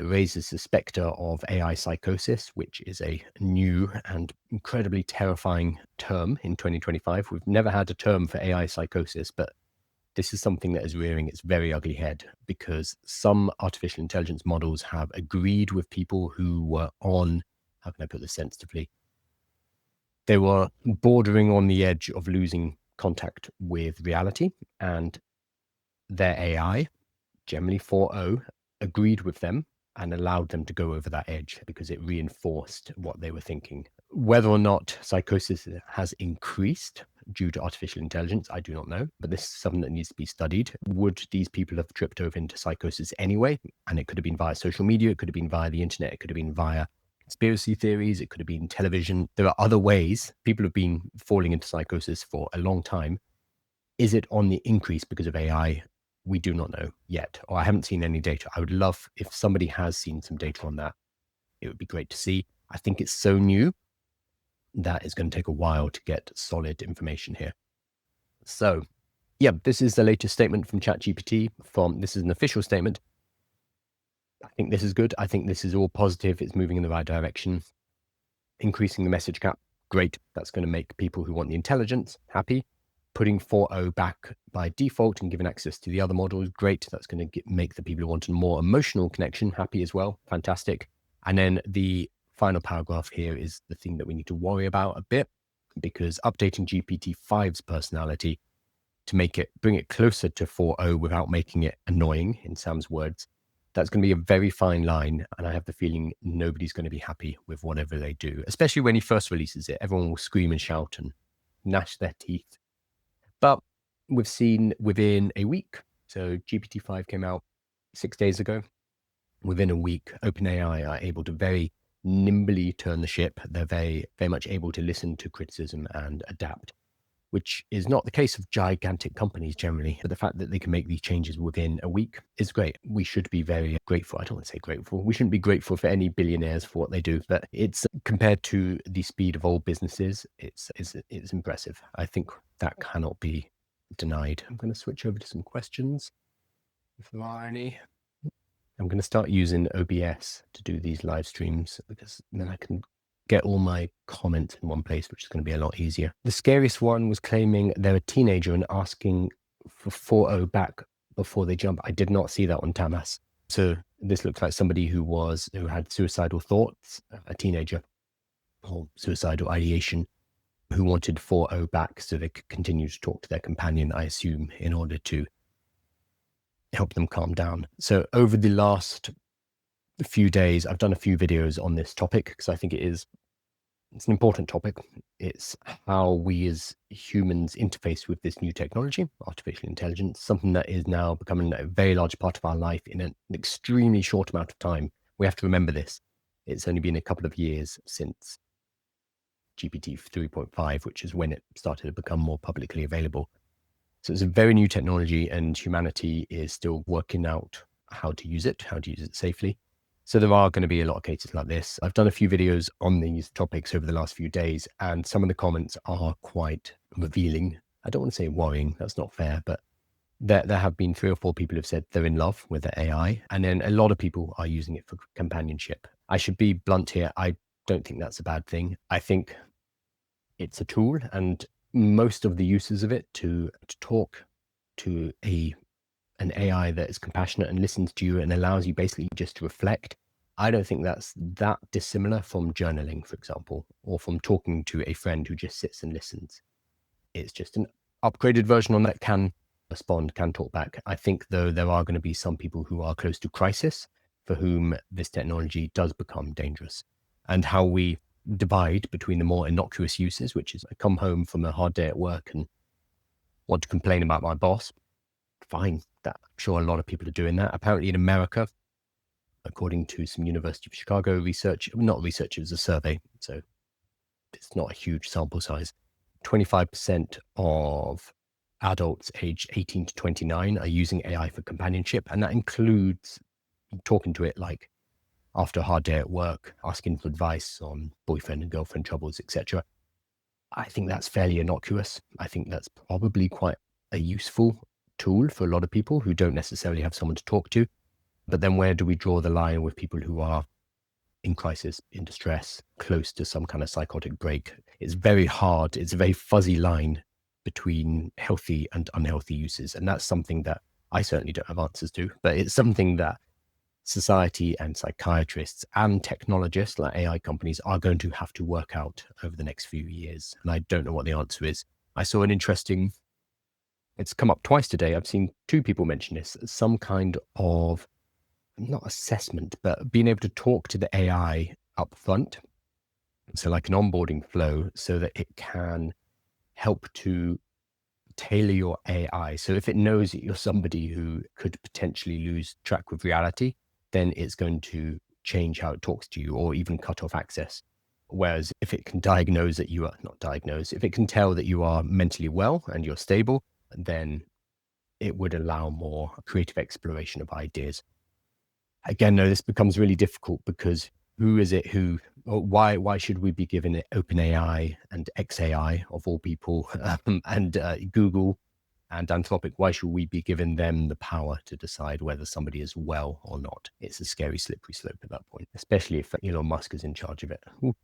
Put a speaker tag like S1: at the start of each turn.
S1: It raises the specter of AI psychosis, which is a new and incredibly terrifying term in 2025. We've never had a term for AI psychosis, but this is something that is rearing its very ugly head because some artificial intelligence models have agreed with people who were on, how can I put this sensitively? They were bordering on the edge of losing contact with reality, and their AI, generally 4.0, agreed with them and allowed them to go over that edge because it reinforced what they were thinking. Whether or not psychosis has increased due to artificial intelligence, I do not know, but this is something that needs to be studied. Would these people have tripped over into psychosis anyway? And it could have been via social media, it could have been via the internet, it could have been via conspiracy theories, it could have been television. There are other ways. People have been falling into psychosis for a long time. Is it on the increase because of AI? We do not know yet, or I haven't seen any data. I would love if somebody has seen some data on that. It would be great to see. I think it's so new that it's going to take a while to get solid information here. So, yeah, this is the latest statement from ChatGPT. This is an official statement. I think this is good. I think this is all positive. It's moving in the right direction. Increasing the message cap, great. That's going to make people who want the intelligence happy. Putting 4.0 back by default and giving access to the other models, great. That's going to make the people who want a more emotional connection happy as well. Fantastic. And then the final paragraph here is the thing that we need to worry about a bit, because updating GPT-5's personality to bring it closer to 4.0 without making it annoying, in Sam's words, that's going to be a very fine line. And I have the feeling nobody's going to be happy with whatever they do, especially when he first releases it. Everyone will scream and shout and gnash their teeth. But we've seen within a week, so GPT-5 came out 6 days ago. Within a week, OpenAI are able to very nimbly turn the ship. They're very, very much able to listen to criticism and adapt, which is not the case of gigantic companies generally. But the fact that they can make these changes within a week is great. We should be very grateful. I don't want to say grateful. We shouldn't be grateful for any billionaires for what they do, but it's compared to the speed of old businesses, it's impressive. I think that cannot be denied. I'm going to switch over to some questions, if there are any. I'm going to start using OBS to do these live streams because then I can get all my comments in one place, which is going to be a lot easier. The scariest one was claiming they're a teenager and asking for 4.0 back before they jump. I did not see that on Tamas. So this looks like somebody who had suicidal thoughts, a teenager, or suicidal ideation, who wanted 4.0 back so they could continue to talk to their companion, I assume, in order to help them calm down. So over the last few days, I've done a few videos on this topic because I think it's an important topic. It's how we as humans interface with this new technology, artificial intelligence, something that is now becoming a very large part of our life in an extremely short amount of time. We have to remember this. It's only been a couple of years since GPT 3.5, which is when it started to become more publicly available. So it's a very new technology and humanity is still working out how to use it safely. So there are going to be a lot of cases like this. I've done a few videos on these topics over the last few days, and some of the comments are quite revealing. I don't want to say worrying, that's not fair, but there have been 3 or 4 people who've said they're in love with the AI, and then a lot of people are using it for companionship. I should be blunt here. I don't think that's a bad thing. I think it's a tool, and most of the uses of it to talk to an AI that is compassionate and listens to you and allows you basically just to reflect. I don't think that's that dissimilar from journaling, for example, or from talking to a friend who just sits and listens. It's just an upgraded version on that, can respond, can talk back. I think, though, there are going to be some people who are close to crisis for whom this technology does become dangerous. And how we divide between the more innocuous uses, which is I come home from a hard day at work and want to complain about my boss. Fine. I'm sure a lot of people are doing that. Apparently in America, according to some University of Chicago research, not research, it was a survey, so it's not a huge sample size, 25% of adults aged 18 to 29 are using AI for companionship, and that includes talking to it like after a hard day at work, asking for advice on boyfriend and girlfriend troubles, etc. I think that's fairly innocuous. I think that's probably quite a useful tool for a lot of people who don't necessarily have someone to talk to. But then where do we draw the line with people who are in crisis, in distress, close to some kind of psychotic break? It's very hard. It's a very fuzzy line between healthy and unhealthy uses. And that's something that I certainly don't have answers to, but it's something that society and psychiatrists and technologists like AI companies are going to have to work out over the next few years. And I don't know what the answer is. I saw an interesting, it's come up twice today. I've seen two people mention this, some kind of not assessment, but being able to talk to the AI up front. So like an onboarding flow so that it can help to tailor your AI. So if it knows that you're somebody who could potentially lose track with reality, then it's going to change how it talks to you or even cut off access. Whereas if it can diagnose that you are not diagnosed, if it can tell that you are mentally well and you're stable, then it would allow more creative exploration of ideas. Again, though, this becomes really difficult because who is it who, or why should we be given it OpenAI and XAI of all people, and Google and Anthropic? Why should we be giving them the power to decide whether somebody is well or not? It's a scary, slippery slope at that point, especially if Elon Musk is in charge of it. Ooh.